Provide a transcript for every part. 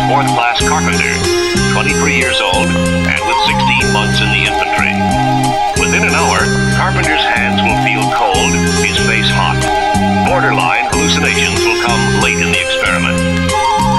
fourth-class carpenter, 23 years old, and with 16 months in the infantry. Within an hour, Carpenter's hands will feel cold, his face hot. Borderline hallucinations will come late in the experiment.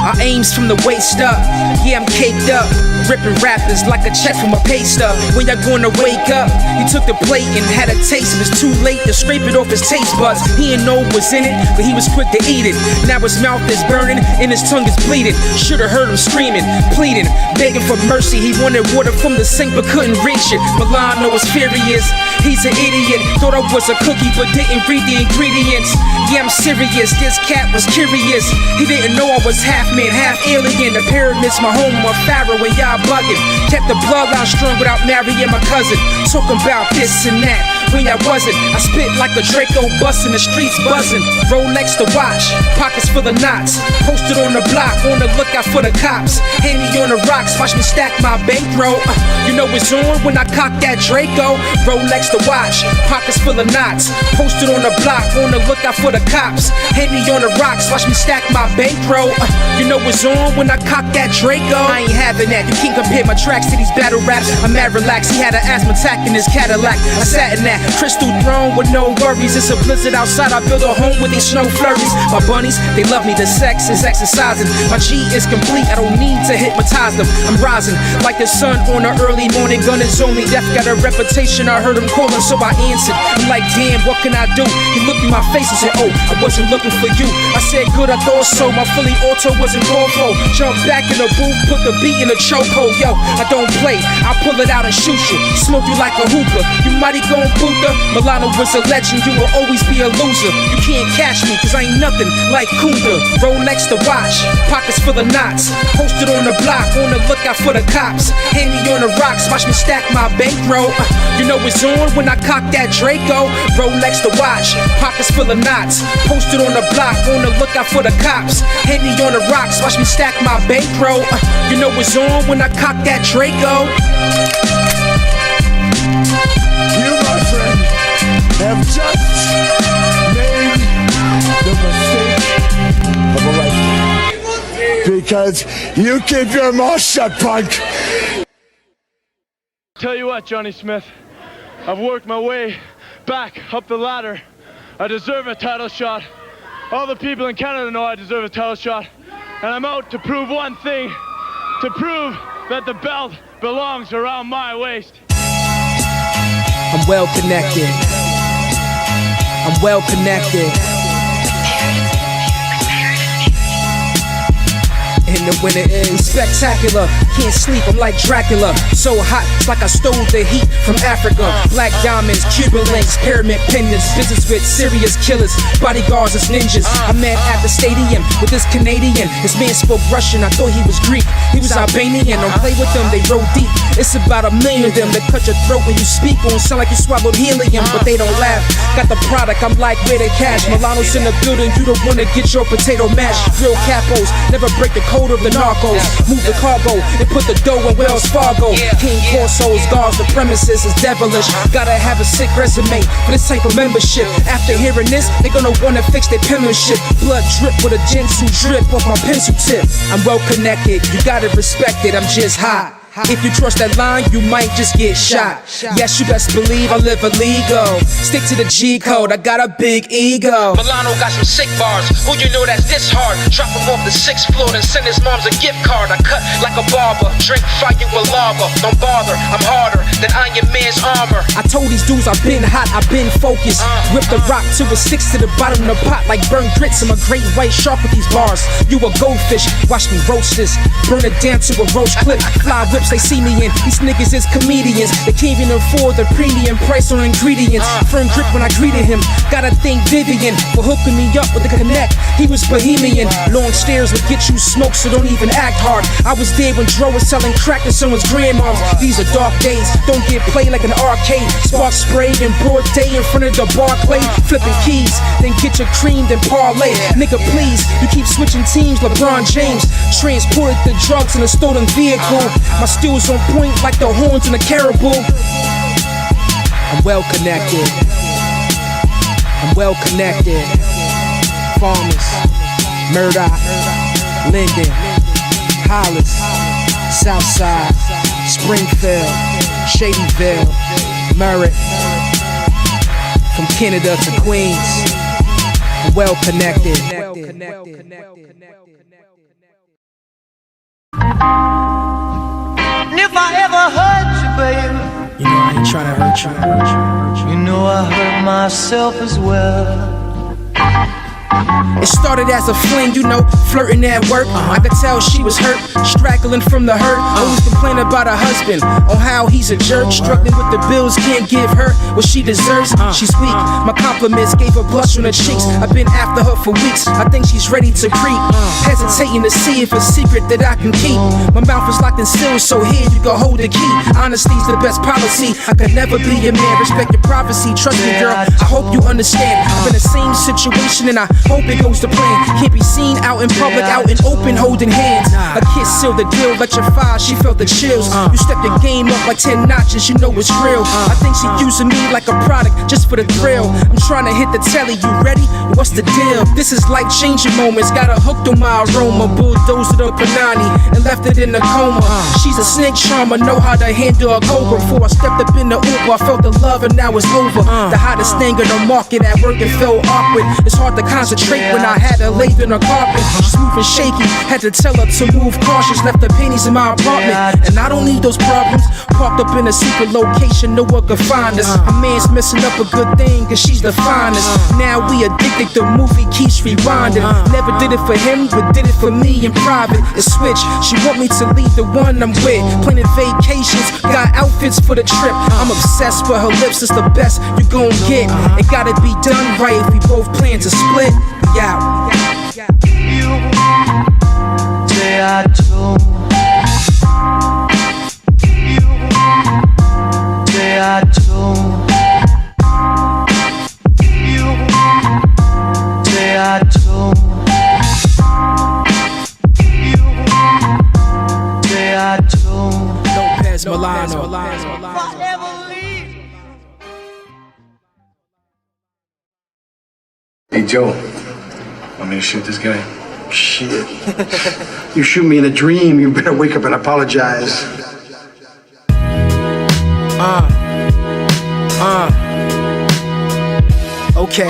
Our aim's from the waist up, yeah I'm caked up, ripping rappers like a check from a pay stub. When y'all gonna wake up? He took the plate and had a taste. It was too late to scrape it off his taste buds. He didn't know what was in it, but he was quick to eat it. Now his mouth is burning and his tongue is bleeding. Should've heard him screaming, pleading, begging for mercy. He wanted water from the sink but couldn't reach it. Milano was furious, he's an idiot. Thought I was a cookie but didn't read the ingredients. Yeah I'm serious, this cat was curious. He didn't know I was half man, half alien. The pyramids, my home, my pharaoh, and y'all bugging. Kept the bloodline strong without marrying my cousin. Talking about this and that when y'all wasn't. I spit like a Draco bustin', the streets buzzing. Rolex to watch, pockets full of knots. Posted on the block, on the lookout for the cops. Hand me on the rocks, watch me stack my bankroll. You know it's on when I cock that Draco. Rolex to watch, pockets full of knots. Posted on the block, on the lookout for the cops. Hand me on the rocks, watch me stack my bankroll. You know it's on when I cock that Draco. I ain't having that, you can't compare my tracks to these battle raps. I'm mad relaxed, he had an asthma attack in his Cadillac. I sat in that crystal throne with no worries. It's a blizzard outside, I build a home with these snow flurries. My bunnies, they love me, the sex is exercising. My G is complete, I don't need to hypnotize them. I'm rising like the sun on an early morning. Gun is only death, got a reputation, I heard him calling so I answered. I'm like damn, what can I do? He looked in my face and said, oh, I wasn't looking for you. I said good, I thought so, my Philly auto wasn't called for. Jump back in the booth, put the beat in a chokehold. Yo, I don't play, I'll pull it out and shoot you. Smoke you like a hookah, you mighty gon' Buddha. Milano was a legend, you will always be a loser. You can't catch me, cause I ain't nothing like Kunda. Rolex to watch, pockets full of knots. Posted on the block, on the lookout for the cops. Hand me on the rocks, watch me stack my bankroll. You know it's on when I cock that Draco. Rolex to watch, pockets full of knots. Posted on the block, on the lookout for the cops. Hand me on the rocks, watch me stack my bankroll. You know it's on when I cock that Draco. You, my friend, have just made the mistake of a lifetime. Because you keep your mouth shut, punk. Tell you what, Johnny Smith, I've worked my way back up the ladder. I deserve a title shot. All the people in Canada know I deserve a title shot. And I'm out to prove one thing, to prove that the belt belongs around my waist. I'm well connected. I'm well connected. And the winner is spectacular. Can't sleep, I'm like Dracula. So hot, it's like I stole the heat from Africa. Black diamonds, Cuban links, pyramid pendants. Business with serious killers, bodyguards as ninjas. I met at the stadium with this Canadian. This man spoke Russian, I thought he was Greek. He was Albanian, don't play with them, they roll deep. It's about 1 million of them that cut your throat when you speak. Gon' sound like you swallowed helium, but they don't laugh. Got the product, I'm like, where the cash? Milano's in the building, you don't wanna get your potato mashed. Real capos, never break the code of the narcos. Move the cargo and put the dough in Wells Fargo. King Corsos, guards the premises is devilish. Gotta have a sick resume for this type of membership. After hearing this, they gonna wanna fix their penmanship. Blood drip with a Jinsu drip off my pencil tip. I'm well connected, you gotta respect it, I'm just hot. If you cross that line, you might just get shot. Yes, you best believe I live illegal. Stick to the G code, I got a big ego. Milano got some sick bars, who you know that's this hard? Drop him off the 6th floor, then send his mom's a gift card. I cut like a barber, drink fire with lava. Don't bother, I'm harder than Iron Man's armor. I told these dudes I've been hot, I've been focused. Whip the rock till it sticks to the bottom of the pot like burnt grits. I'm a great white shark with these bars. You a goldfish, watch me roast this. Burn it down to a roach clip. Fly whips they see me in, these niggas is comedians. They can't even afford the premium price on ingredients. Firm grip when I greeted him, gotta thank Vivian for hooking me up with the connect. He was bohemian, long stairs would get you smoked, so don't even act hard. I was there when Dro was selling crack to someone's grandmom. These are dark days, don't get played like an arcade. Spark spray in broad day in front of the Barclay. Flipping keys, then get your cream, then parlay. Nigga please, you keep switching teams, LeBron James. Transported the drugs in a stolen vehicle. My stills on point like the horns in a caribou. I'm well connected. I'm well connected. Farmers, Murdoch, Linden, Hollis, Southside, Springfield, Shadyville, Merritt. From Canada to Queens, well connected. And if I ever hurt you, baby, You know I ain't tryna hurt you. you know I hurt myself as well. It started as a fling, you know, flirting at work. I could tell she was hurt, straggling from the hurt. Always complaining about her husband, on how he's a jerk. Struggling with the bills, can't give her what she deserves. She's weak, my compliments gave her blush on her cheeks. I've been after her for weeks, I think she's ready to creep. Hesitating to see if a secret that I can keep. My mouth is locked and sealed, so here you can hold the key. Honesty's the best policy, I could never be your man. Respect your privacy, trust me girl, I hope you understand. I'm in the same situation and I hope it goes to plan. Can't be seen out in public, out in open, holding hands. A kiss sealed the deal, electrified, she felt the chills. You stepped your game up like 10 notches, you know it's real. I think she using me like a product, just for the thrill. I'm trying to hit the telly, you ready? What's the deal? This is life-changing moments, got her hooked on my aroma. Bulldozed the Panani and left it in a coma. She's a snake charmer, know how to handle a cobra. Before I stepped up in the Uber, I felt the love and now it's over. The hottest thing in the market, at work it felt awkward. It's hard to concentrate when I had her laid in a carpet. Smooth and shaky, had to tell her to move cautious. Left the pennies in my apartment, and I don't need those problems. Parked up in a secret location, no one could find us. A man's messing up a good thing, cause she's the finest. Now we addicted, the movie keeps rewinding. Never did it for him, but did it for me in private. It's switch, she want me to leave the one I'm with. Planning vacations, got outfits for the trip. I'm obsessed with her lips, it's the best you gon' get. It gotta be done right if we both plan to split. We out. You say I do. You say I do. You say I do. You say I do. Lopez Milano. Forever leave. Hey Joe, want me to shoot this guy? Shit. You shoot me in a dream, you better wake up and apologize. Okay.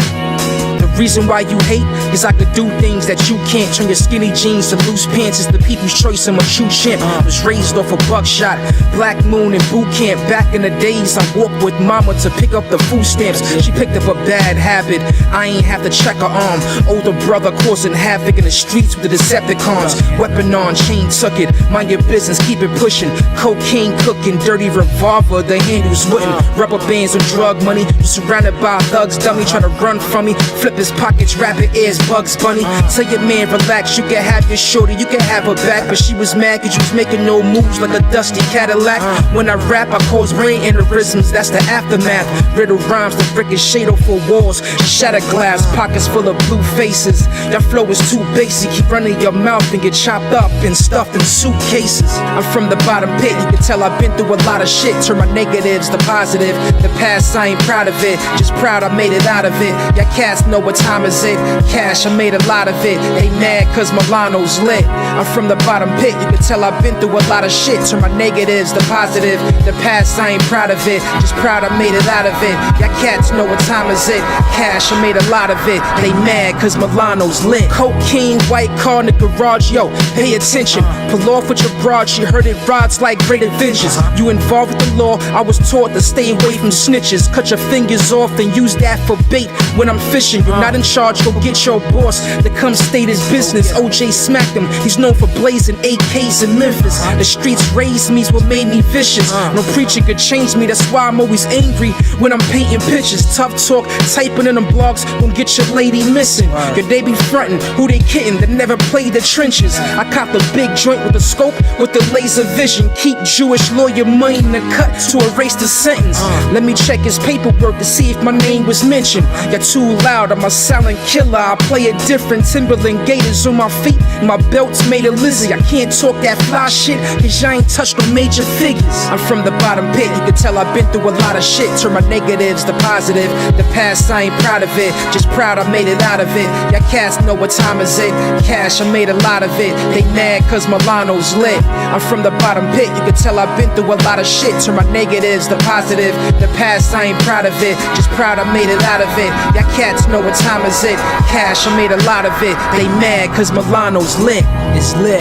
The reason why you hate is I could do things that you can't. Turn your skinny jeans to loose pants. It's the people's choice, I'm a true champ. Was raised off a buckshot, Black Moon and boot camp. Back in the days, I walked with mama to pick up the food stamps. She picked up a bad habit, I ain't have to check her arm. Older brother causing havoc in the streets with the Decepticons. Weapon on, chain took it, mind your business, keep it pushing. Cocaine cooking, dirty revolver, the handles wooden. Rubber bands on drug money, you surrounded by thugs, dummy trying to run from me. Flip his pockets, rabbit ears, Bugs Bunny. Tell your man relax, you can have your shorty, you can have her back. But she was mad cause you was making no moves like a dusty Cadillac. When I rap, I cause brain aneurysms, that's the aftermath. Riddle rhymes that ricochet off for walls. Shatter glass, pockets full of blue faces. That flow is too basic, keep running your mouth and get chopped up and stuffed in suitcases. I'm from the bottom pit, you can tell I've been through a lot of shit. Turn my negatives to positive, the past I ain't proud of it. Just proud I made it out of it. Y'all cats know what time is it. Cash, I made a lot of it. They mad cause Milano's lit. I'm from the bottom pit, you can tell I've been through a lot of shit. Turn my negatives to positive, the past I ain't proud of it. Just proud I made it out of it. Y'all cats know what time is it. Cash, I made a lot of it. They mad cause Milano's lit. Cocaine, white car in the garage, yo, pay attention. Pull off with your broad, she heard it rods like great adventures. You involved with the law, I was taught to stay away from snitches. Cut your fingers off and use that for bait when I'm fishing. You're not in charge, go get your boss to come state his business. OJ smacked him, he's known for blazing AKs in Memphis. The streets raised me's what made me vicious. No preacher could change me, that's why I'm always angry when I'm painting pictures. Tough talk, typing in them blogs, won't get your lady missing. Your they be frontin', who they kidding, that never played the trenches. I cop the big joint with the scope, with the laser vision. Keep Jewish lawyer money in the cut to erase the sentence. Let me check his paperwork to see if my name was mentioned. You're too loud, I'm a a silent killer. I play it different. Timberland gators on my feet, my belt's made of lizzy. I can't talk that fly shit, cause I ain't touched no major figures. I'm from the bottom pit, you can tell I've been through a lot of shit. Turn my negatives to positive. The past, I ain't proud of it, just proud I made it out of it. Y'all cats know what time is it. Cash, I made a lot of it. They mad cause Milano's lit. I'm from the bottom pit, you can tell I've been through a lot of shit. Turn my negatives to positive. The past, I ain't proud of it, just proud I made it out of it. Y'all cats know what time is it. Cash, I made a lot of it. They mad cause Milano's lit. It's lit.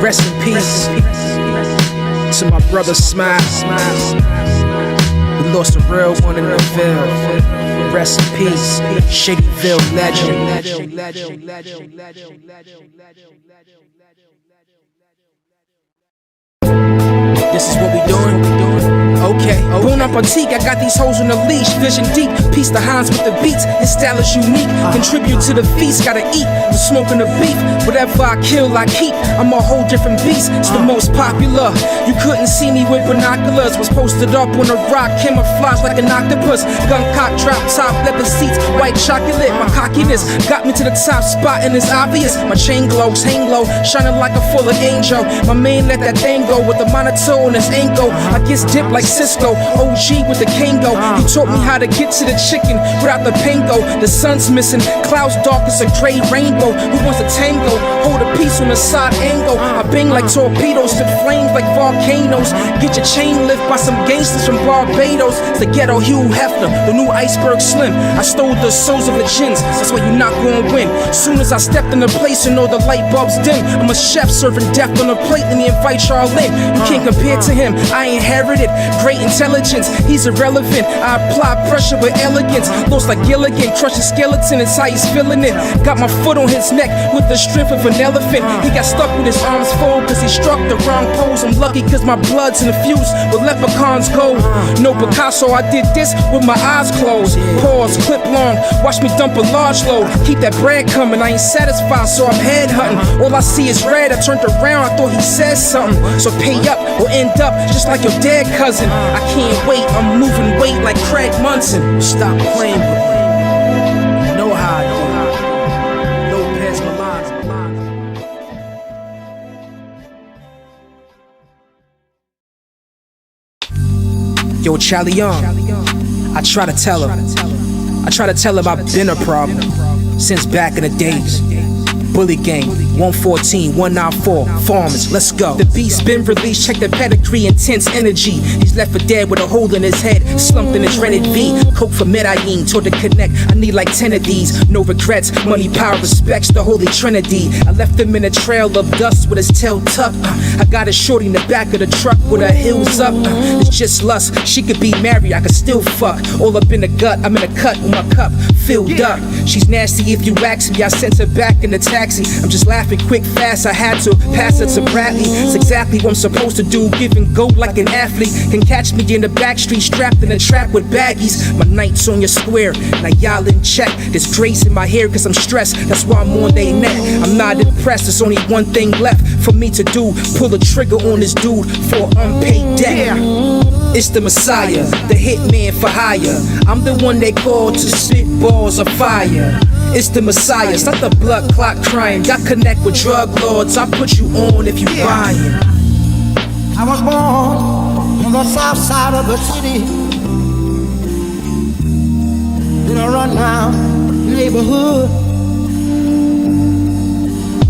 Rest in peace to my brother Smile. We lost a real one in the Ville. Rest in peace, Shadyville legend. This is what we doing. Okay, Bon appetit, I got these hoes on the leash. Vision deep, piece the Hanzo with the beats. His style is unique, contribute to the feast. Gotta eat, I'm smoking the beef. Whatever I kill, I keep. I'm a whole different beast, it's the most popular. You couldn't see me with binoculars. Was posted up on a rock, camouflage like an octopus. Gun cock, drop top, leather seats, white chocolate. My cockiness got me to the top spot and it's obvious. My chain glows, hang low, shining like a full angel. My man let that thing go with the monitor on his ankle. I guess dipped like Cisco, OG with the Kango. He taught me how to get to the chicken without the pango. The sun's missing, clouds dark as a gray rainbow. Who wants to tango? Hold a piece on the side angle. I bang like torpedoes, spit flames like volcanoes. Get your chain lift by some gangsters from Barbados. It's the ghetto Hugh Hefner, the new Iceberg Slim. I stole the souls of the gins, that's why you're not gonna win. Soon as I stepped in the place, you know the light bulbs dim. I'm a chef serving death on a plate and he invite y'all in. You can't compare to him, I inherited great intelligence. He's irrelevant, I apply pressure with elegance. Lost like Gilligan, crushing skeleton, it's how he's feeling it. Got my foot on his neck with the strength of an elephant. He got stuck with his arms full cause he struck the wrong pose. I'm lucky cause my blood's infused with leprechaun's gold. No Picasso, I did this with my eyes closed. Pause, clip long, watch me dump a large load. Keep that bread coming, I ain't satisfied so I'm head hunting. All I see is red, I turned around, I thought he said something. So pay up or end up just like your dead cousin. I can't wait, I'm moving weight like Craig Munson. Stop playing with me, you know how I do. Lopez Milano. Yo, Charlie Young, I try to tell him I've been a problem since back in the days. Bully Gang, 114, 194, Farmers, let's go. The beat's been released, check the pedigree, intense energy. He's left for dead with a hole in his head, slumped in his rented V. Coke for Medellin, toward the connect, I need like 10 of these. No regrets, money, power, respects the Holy Trinity. I left him in a trail of dust with his tail tucked. I got a shorty in the back of the truck with her heels up. It's just lust, she could be married, I could still fuck. All up in the gut, I'm in a cut with my cup filled up. She's nasty if you ask me, I sent her back in the taxi. I'm just laughing quick, fast, I had to pass it to Bradley. It's exactly what I'm supposed to do, give and go like an athlete. Can catch me in the back street, strapped in a trap with baggies. My nights on your square, now y'all in check. There's grace in my hair cause I'm stressed, that's why I'm on they neck. I'm not impressed, there's only one thing left for me to do. Pull a trigger on this dude for unpaid debt. It's the Messiah, the hitman for hire. I'm the one they call to spit balls of fire. It's the Messiah, it's not the blood clot crime. Got connect with drug lords, I'll put you on if you buying. I was born on the south side of the city, in a rundown neighborhood.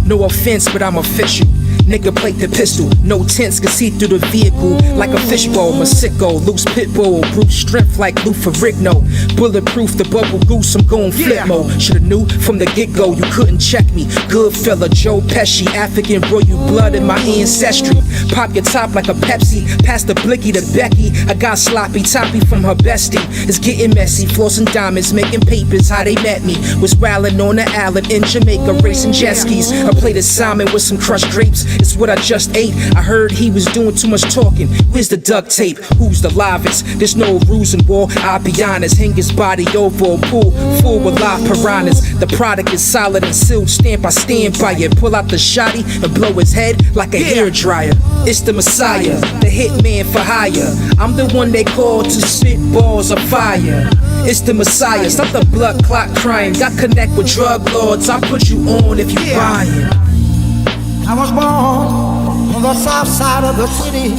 No offense, but I'm official. Nigga plate the pistol, no tents can see through the vehicle like a fishbowl. Masicko, loose pit bull, brute strength like Lou Ferrigno. Bulletproof the bubble goose, I'm going flip mode. Shoulda knew from the get-go you couldn't check me. Good fella, Joe Pesci, African royal blood in my ancestry. Pop your top like a Pepsi, pass the blicky to Becky. I got sloppy toppy from her bestie. It's getting messy, flossing diamonds, making papers. How they met me was wildin' on the island in Jamaica, racing jet skis. I played a salmon with some crushed grapes It's what I just ate. I heard he was doing too much talking. Where's the duct tape? Who's the livest? There's no rules in war. I'll be honest. Hang his body over a pool full with live piranhas. The product is solid and sealed stamp. I stand by it. Pull out the shotty and blow his head like a hairdryer. It's the Messiah, the hitman for hire. I'm the one they call to spit balls of fire. It's the Messiah, stop the blood clot crying. Got connect with drug lords, I'll put you on if you buying. I was born on the south side of the city,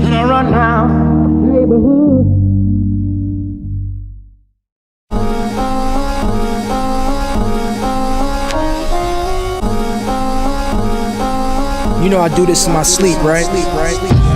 in a run-down neighborhood. You know I do this in my sleep, right?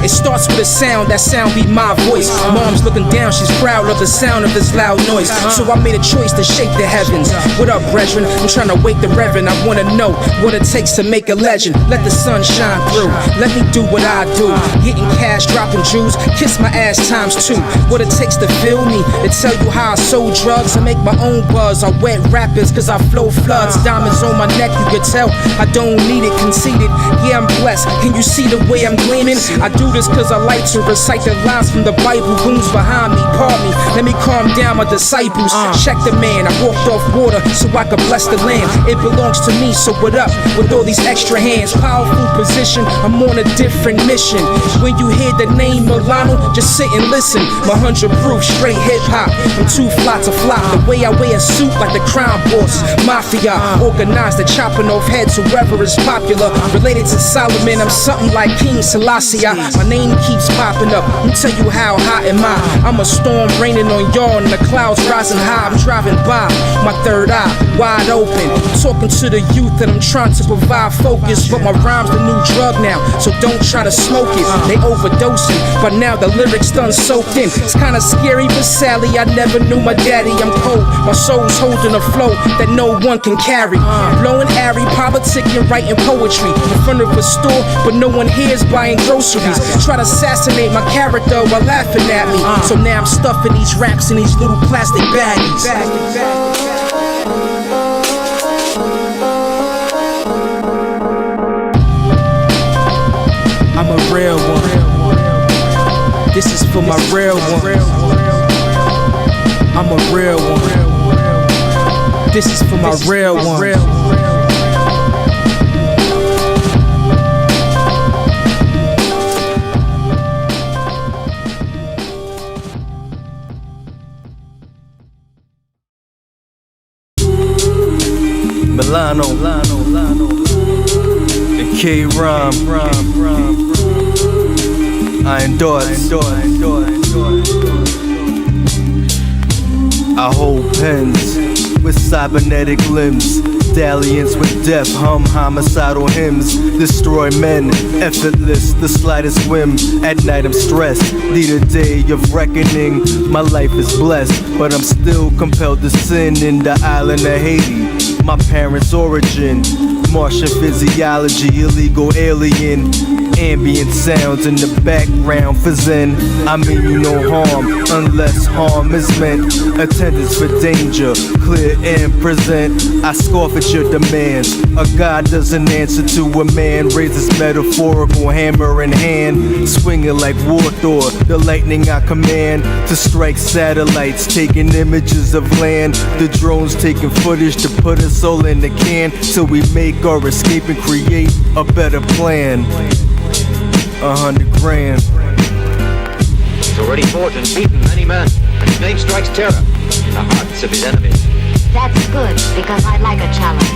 It starts with a sound, that sound be my voice. Mom's looking down, she's proud of the sound of this loud noise. So I made a choice to shake the heavens. What up, brethren? I'm trying to wake the reverend. I wanna know what it takes to make a legend. Let the sun shine through, let me do what I do. Getting cash, dropping jewels, kiss my ass ×2. What it takes to feel me, to tell you how I sold drugs. I make my own buzz, I wet rappers cause I flow floods. Diamonds on my neck, you can tell I don't need it, conceited. Yeah, I'm blessed, can you see the way I'm gleaming? I do this cause I like to recite the lines from the Bible. Goons behind me, pardon me, let me calm down my disciples. Check the man, I walked off water so I could bless the land. It belongs to me, so what up with all these extra hands? Powerful position, I'm on a different mission. When you hear the name Milano, just sit and listen. 100 proof, straight hip hop. I'm too fly to flop. The way I wear a suit like the crime boss. Mafia, organized the chopping off heads, whoever is popular. Related to Solomon, I'm something like King Selassie. My name keeps popping up, let me tell you how hot am I. I'm a storm raining on y'all and the clouds rising high. I'm driving by, my third eye wide open, talking to the youth and I'm trying to provide focus. But my rhyme's the new drug now, so don't try to smoke it. They overdosing, but now the lyrics done soaked in. It's kinda scary but Sally, I never knew my daddy. I'm cold, my soul's holding a flow that no one can carry. Blowing airy, politicking, writing poetry in front of a store, but no one here's buying groceries. Try to assassinate my character while laughing at me. So now I'm stuffing these raps in these little plastic baggies. I'm a real one. This is for my real one. I'm a real one. This is for my real one. Milano and K-Rime. I endorse. I hold pens with cybernetic limbs. Dalliance with death, hum homicidal hymns. Destroy men, effortless, the slightest whim. At night I'm stressed, need a day of reckoning. My life is blessed, but I'm still compelled to sin in the island of Haiti. My parents' origin, Martian physiology, illegal alien. Ambient sounds in the background for zen. I mean you no harm, unless harm is meant. Attendance for danger, clear and present. I scoff at your demands. A god doesn't answer to a man. Raises metaphorical hammer in hand, swinging like War Thor, the lightning I command. To strike satellites, taking images of land. The drones taking footage to put us all in the can, till we make our escape and create a better plan. 100 grand. He's already fought and beaten many men, and his name strikes terror in the hearts of his enemies. That's good, because I like a challenge.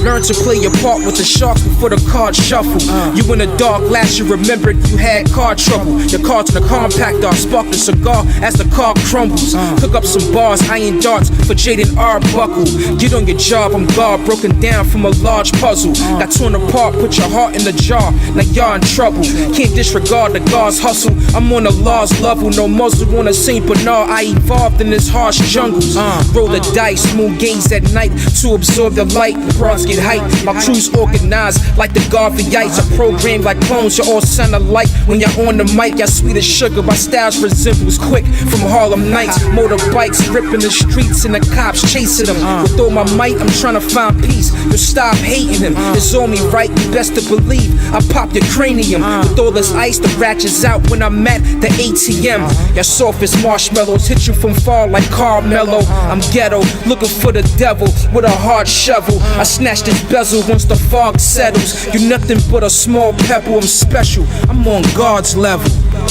Learn to play your part with the sharks before the cards shuffle. You in the dark, last you remembered you had car trouble. Your cards in the compactor, spark the cigar as the car crumbles. Cook up some bars, iron darts for Jayden Arbuckle. Get on your job, I'm guard, broken down from a large puzzle. Got torn apart, put your heart in the jar, like y'all in trouble. Can't disregard the God's hustle, I'm on the law's level. No muzzle on a St. Bernard, I evolved in this harsh jungles. Roll the dice, moon gaze at night to absorb the light. Bronze get hype. My crew's organized like the Garveyites. I program like clones, you all sound alike. When you're on the mic, y'all sweet as sugar. My styles resembles quick from Harlem Nights. Motorbikes ripping the streets and the cops chasing them. With all my might, I'm trying to find peace. You stop hating him. It's on me, right? You best to believe I pop your cranium. With all this ice, the ratchets out when I'm at the ATM. Your soft as marshmallows hit you from far like Carmelo. I'm ghetto, looking for the devil with a hard shovel. I snatch this bezel once the fog settles. You nothing but a small pebble. I'm special. I'm on God's level.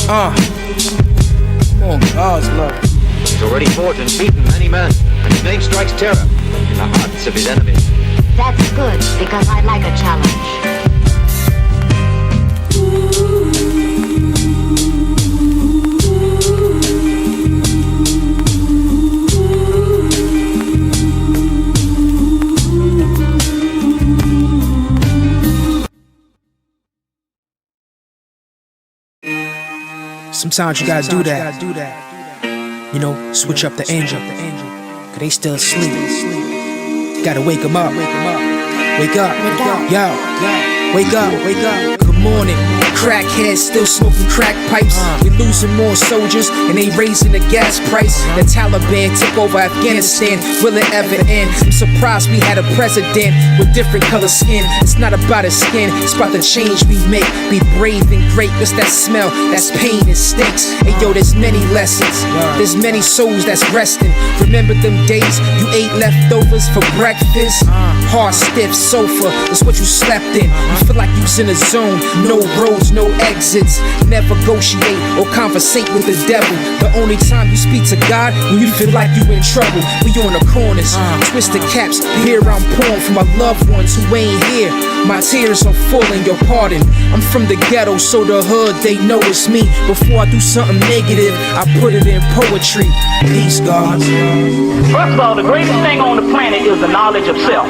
I'm on God's level. He's already fought and beaten many men, and his name strikes terror in the hearts of his enemies. That's good, because I like a challenge. Sometimes you gotta do that. You know, switch up the angel. Cause they still asleep. Gotta wake them up. Wake up. Yo. Wake up. Good morning. Crackheads still smoking crack pipes. We losing more soldiers and they raising the gas price. The Taliban took over Afghanistan. Will it ever end? I'm surprised we had a president with different color skin. It's not about his skin, it's about the change we make. Be brave and great. What's that smell? That's pain and stinks. Hey yo, there's many lessons. There's many souls that's resting. Remember them days you ate leftovers for breakfast? Hard, stiff sofa is what you slept in. You feel like you was in a zone. No roads, no exits. Never negotiate or conversate with the devil. The only time you speak to God when you feel like you in trouble. We on the corners, twisted caps. Here I'm pouring for my loved ones who ain't here. My tears are falling, your pardon. I'm from the ghetto, so the hood, they know it's me. Before I do something negative, I put it in poetry. Peace, God. First of all, the greatest thing on the planet is the knowledge of self.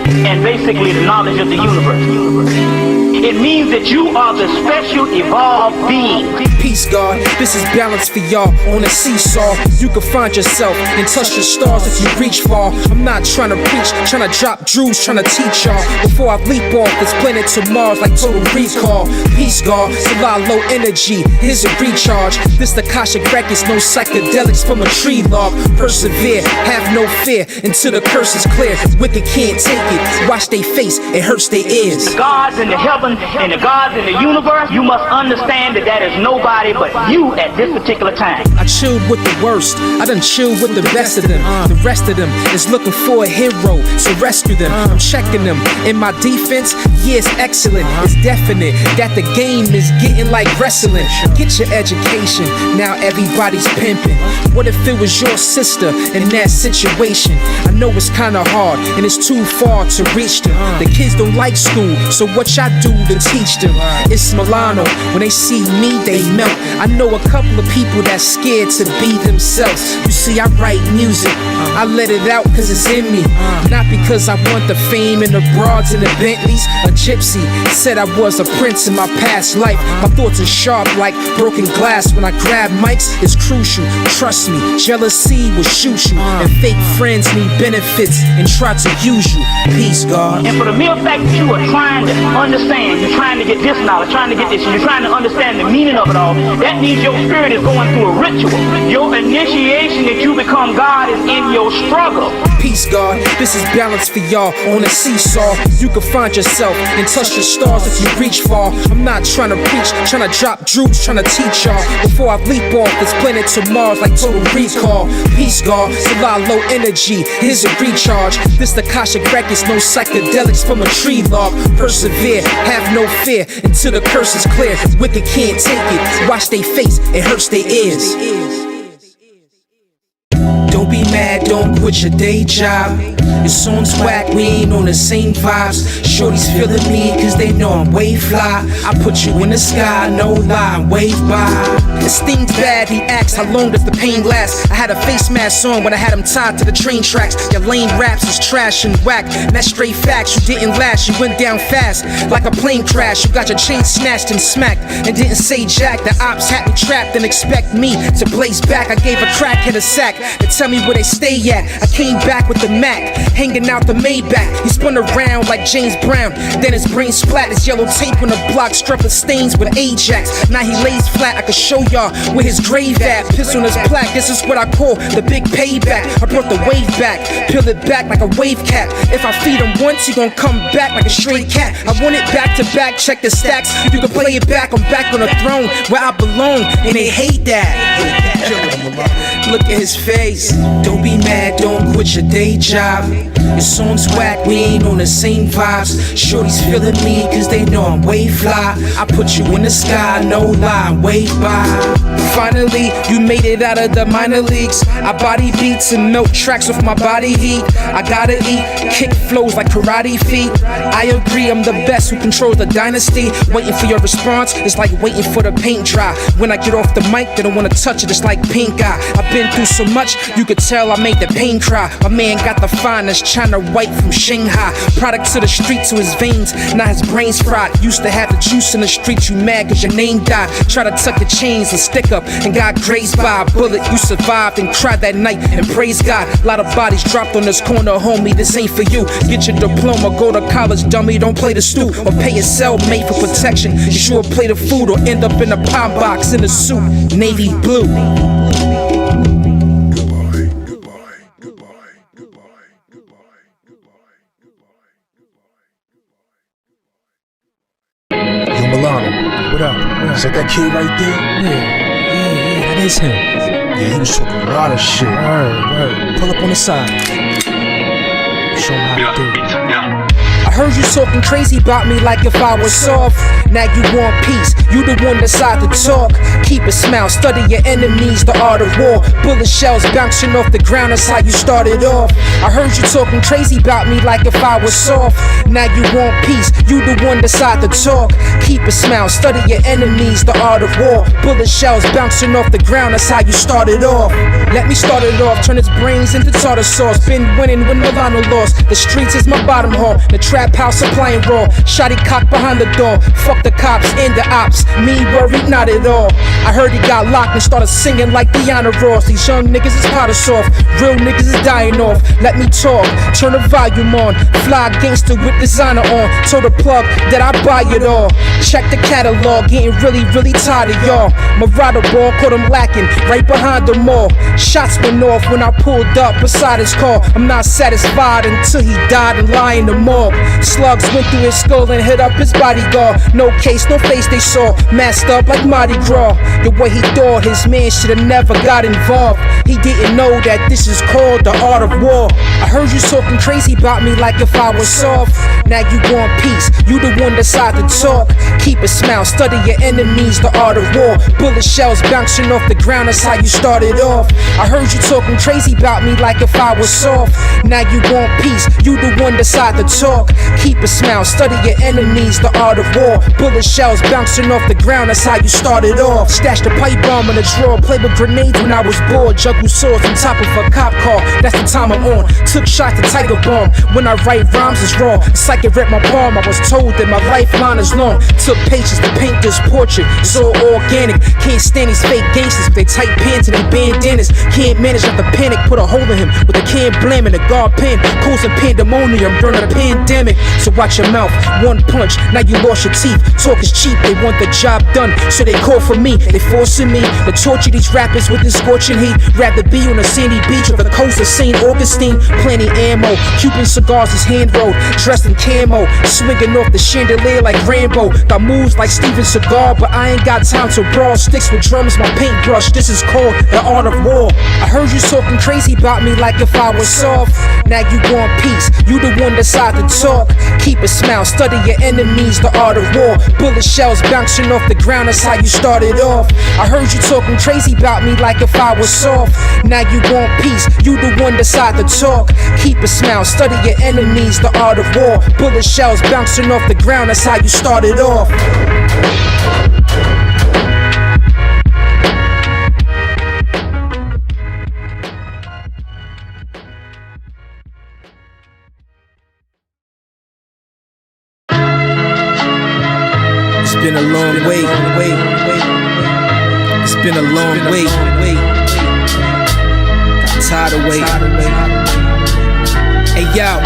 And basically the knowledge of the universe. It means that you are the special evolved being. Peace, God. This is balance for y'all on a seesaw. You can find yourself and touch the stars if you reach far. I'm not trying to preach, trying to drop jewels, trying to teach y'all. Before I leap off this planet to Mars like Total Recall. Peace, God. It's a lot of low energy. Here's a recharge. This the Akashic records, no psychedelics from a tree log. Persevere, have no fear until the curse is clear. Wicked can't take it. Watch they face, it hurts their ears. The gods in the heaven and the gods in the universe, you must understand that that is nobody but you at this particular time. I chilled with the worst, I done chilled with the best of them. The rest of them is looking for a hero, so rescue them. I'm checking them. In my defense, yeah, it's excellent. It's definite that the game is getting like wrestling. Get your education, now everybody's pimping. What if it was your sister in that situation? I know it's kinda hard and it's too far to reach them. The kids don't like school, so what y'all do to teach them? It's Milano, when they see me, they melt. I know a couple of people that's scared to be themselves. You see, I write music, I let it out cause it's in me. Not because I want the fame and the broads and the Bentleys. A gypsy said I was a prince in my past life. My thoughts are sharp like broken glass. When I grab mics, it's crucial. Trust me, jealousy will shoot you. And fake friends need benefits and try to use you. Peace, God. And for the mere fact that you are trying to understand, you're trying to get this knowledge, trying to get this, you're trying to understand the meaning of it all, that means your spirit is going through a ritual. Your initiation that you become God is in your struggle. Peace, God. This is balance for y'all on a seesaw. You can find yourself and touch the stars if you reach far. I'm not trying to preach, trying to drop jewels, trying to teach y'all. Before I leap off this planet to Mars like Total Recall. Peace, God. It's a lot of low energy. Here's a recharge. This the Akashic records, no psychedelics from a tree log. Persevere, have no fear until the curse is clear. Wicked can't take it. Watch they face, it hurts their ears. Don't be mad, don't quit your day job. Your song's whack, we ain't on the same vibes. Shorty's feeling me cause they know I'm way fly. I put you in the sky, no lie, wave by. It stings bad, he asks how long does the pain last. I had a face mask on when I had him tied to the train tracks. Your lame raps is trash and whack, and that's straight facts. You didn't last, you went down fast like a plane crash. You got your chain snatched and smacked and didn't say jack. The ops had me trapped and expect me to blaze back. I gave a crackhead a sack and tell me me where they stay at. I came back with the Mac, hanging out the Maybach. He spun around like James Brown, then his brain splat. His yellow tape on the block, struck with stains with Ajax. Now he lays flat, I can show y'all where his grave at. Piss on his plaque, this is what I call the big payback. I brought the wave back, peel it back like a wave cap. If I feed him once, he gon' come back like a stray cat. I want it back to back, check the stacks. You can play it back, I'm back on the throne where I belong, and they hate that. Look at his face. Don't be mad, don't quit your day job. Your song's whack, we ain't on the same vibes. Shorty's feeling me cause they know I'm way fly. I put you in the sky, no lie, way by. Finally, you made it out of the minor leagues. I body beats and melt tracks off my body heat. I gotta eat, kick flows like karate feet. I agree, I'm the best who controls the dynasty. Waiting for your response, it's like waiting for the paint dry. When I get off the mic, they don't wanna touch it, it's like pink eye. I've been through so much, you could tell I made the pain cry. My man got the finest China white from Shanghai. Product to the street to his veins, now his brain's fried. Used to have the juice in the streets, you mad cause your name died. Try to tuck your chains and stick up and got grazed by a bullet. You survived and cried that night and praise God. A lot of bodies dropped on this corner, homie, this ain't for you. Get your diploma, go to college, dummy, don't play the stoop. Or pay your cellmate for protection. You sure play the food or end up in a pine box in a suit, navy blue. Milano, what up? Is that kid right there? Yeah, that is him. Yeah, he was talking a lot of shit. Word. Pull up on the side. Show him how to do it. I heard you talking crazy about me like if I was soft. Now you want peace, you the one decide to talk. Keep a smile, study your enemies, the art of war. Bullet shells bouncing off the ground, that's how you started off. I heard you talking crazy about me like if I was soft. Now you want peace, you the one decide to talk. Keep a smile, study your enemies, the art of war. Bullet shells bouncing off the ground, that's how you started off. Let me start it off, turn his brains into tartar sauce. Been winning when Milano lost. The streets is my bottom hall, the trap house supplying raw. Shotty cock behind the door, fuck the cops and the ops. Me worried not at all. I heard he got locked and started singing like Diana Ross. These young niggas is powder soft, real niggas is dying off. Let me talk, turn the volume on. Fly gangster with designer on. Told the plug that I buy it all. Check the catalog, getting really tired of y'all. Marauder ball, caught him lacking, right behind them all. Shots went off when I pulled up beside his car. I'm not satisfied until he died and lie in the morgue. Slugs went through his skull and hit up his bodyguard. No case, no face they saw, masked up like Mardi Gras. The way he thought his man should've never got involved. He didn't know that this is called the art of war. I heard you talking crazy about me like if I was soft. Now you want peace, you the one decide to talk. Keep a smile, study your enemies, the art of war. Bullet shells bouncing off the ground, that's how you started off. I heard you talking crazy about me like if I was soft. Now you want peace, you the one decide to talk. Keep a smile, study your enemies, the art of war. Bullet shells bouncing off the ground, that's how you started off. Stashed a pipe bomb in a drawer, played with grenades when I was bored. Juggle swords on top of a cop car, that's the time I'm on. Took shots to Tiger Bomb, when I write rhymes it's raw. It's like it ripped my palm, I was told that my lifeline is long. Took patience to paint this portrait, it's all organic. Can't stand these fake gangsters, they tight pants and they bandanas. Can't manage not to panic, put a hole in him with a can blam and a guard pen. Causing pandemonium during a pandemic. So watch your mouth, one punch, now you lost your teeth. Talk is cheap, they want the job done, so they call for me. They forcing me to torture these rappers with this scorching heat. Rather be on a sandy beach or the coast of St. Augustine. Plenty ammo, Cuban cigars is hand rolled, dressed in camo, swinging off the chandelier like Rambo. Got moves like Steven Seagal, but I ain't got time to brawl. Sticks with drums, my paintbrush, this is called the art of war. I heard you talking crazy about me like if I was soft. Now you want peace, you the one decide to talk. Keep a smile, study your enemies, the art of war. Bullet shells bouncing off the ground, that's how you started off. I heard you talking crazy about me like if I was soft. Now you want peace, you the one decide to talk. Keep a smile, study your enemies, the art of war. Bullet shells bouncing off the ground, that's how you started off. It's been a long way. It's been a long way. Gotta Tidal Wave. Hey yo,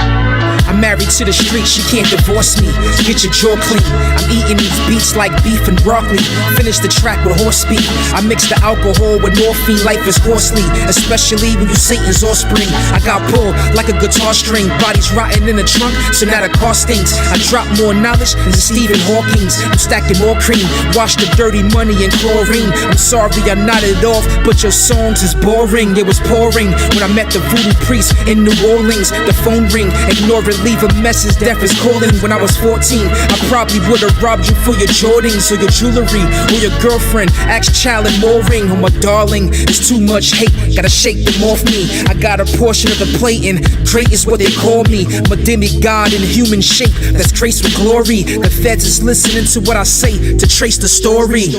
I'm married to the street, she can't divorce me. Get your jaw clean. I'm eating these beats like beef and broccoli. Finish the track with horse speed. I mix the alcohol with morphine. Life is costly, especially when you Satan's offspring. I got pulled like a guitar string. Bodies rotting in the trunk, so now the car stinks. I drop more knowledge than Stephen Hawking's. I'm stacking more cream. Wash the dirty money in chlorine. I'm sorry I nodded off, but your songs is boring. It was pouring when I met the voodoo priest in New Orleans. The phone ring, ignore it. Leave a message, death is calling. When I was 14, I probably would've robbed you for your Jordans or your jewelry or your girlfriend. Ask child and more ring. Oh my darling, it's too much hate, gotta shake them off me. I got a portion of the plate and great is what they call me. I'm a demigod in human shape that's graced with glory. The feds is listening to what I say to trace the story.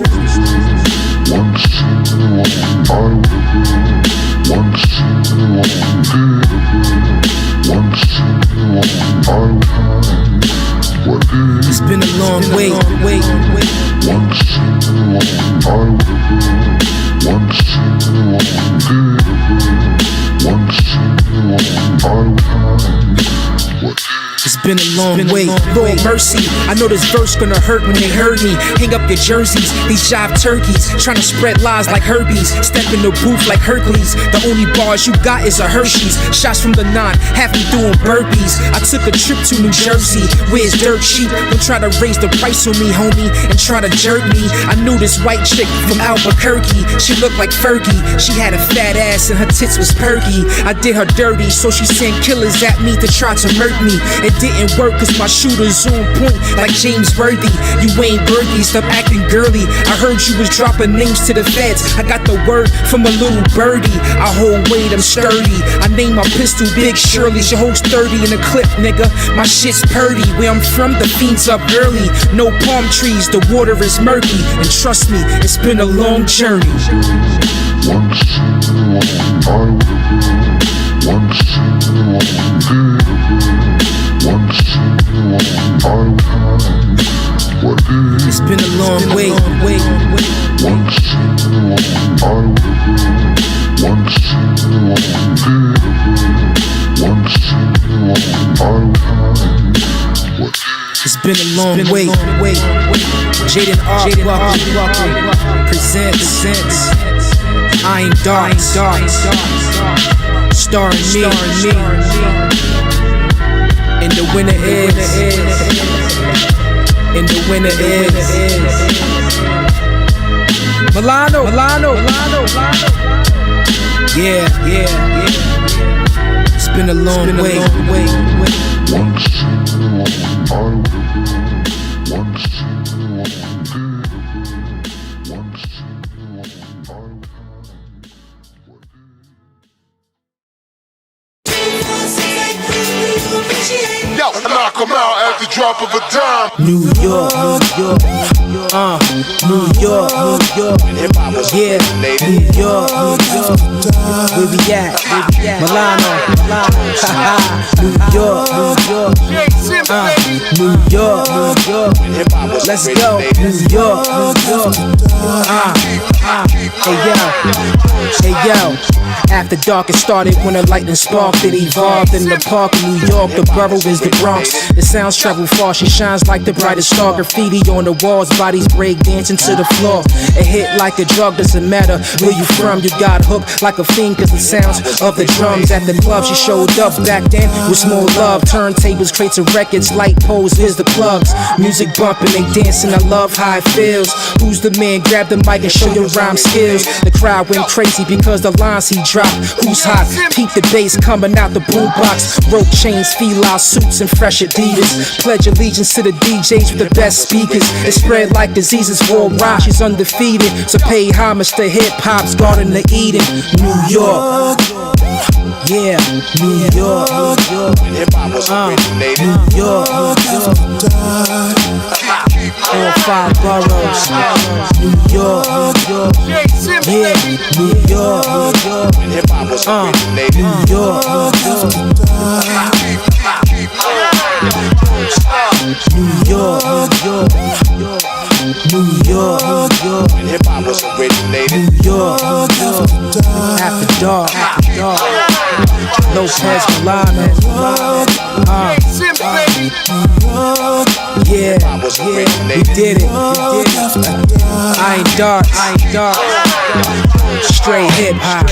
It's been a long wait. It's been a long wait. Lord mercy, I know this verse gonna hurt when they heard me. Hang up your jerseys, these jive turkeys trying to spread lies like herpes. Step in the booth like Hercules. The only bars you got is a Hershey's. Shots from the 9, have me doing burpees. I took a trip to New Jersey, where it's dirt cheap. Don't try to raise the price on me, homie, and try to jerk me. I knew this white chick from Albuquerque. She looked like Fergie. She had a fat ass and her tits was perky. I did her dirty, so she sent killers at me to try to murk me. It didn't work cause my shooter's on point like James Worthy. You ain't worthy, stop acting girly. I heard you was dropping names to the feds. I got the word from a little birdie. I hold weight, I'm sturdy. I name my pistol Big Shirley. She holds 30 in a clip, nigga. My shit's purdy. Where I'm from, the fiends up early. No palm trees, the water is murky. And trust me, it's been a long journey. It's been a long wait. It's been a long wait. Jayden Arbuckle presents Iron Darts, starring me. And the winner is Milano. Yeah. It's been a long wait. Yo, I knock 'em out at the drop of a dime. New York, New York, yeah, New York, where we at, Milano, New York, New York, let's go, New York, hey yo, after dark it started when the lightning sparked. It evolved in the park in New York, the borough is the Bronx. The sounds travel far, she shines like the brightest star. Graffiti on the walls, bodies break dancing to the floor. A hit like a drug, doesn't matter where you from. You got hooked like a fiend cause the sounds of the drums at the club. She showed up back then with small love. Turntables, crates of records, light poles, here's the plugs. Music bumping, they dancing, I love how it feels. Who's the man? Grab the mic and show your rhyme skills. The crowd went crazy because the lines he dropped. Who's hot? Peep the bass coming out the boombox. Rope chains, feline suits and fresh Adidas. Pledge allegiance to the DJs with the best speakers. It spread like diseases worldwide. She's undefeated, so pay homage to hip-hop's Garden of Eden. New York, yeah, New York, New York, all 5 boroughs. New York, yeah, New York, New York, New York, New York, New York, after dark. Lopez Milano. Yeah, we did it. I ain't dark. Straight hip hop.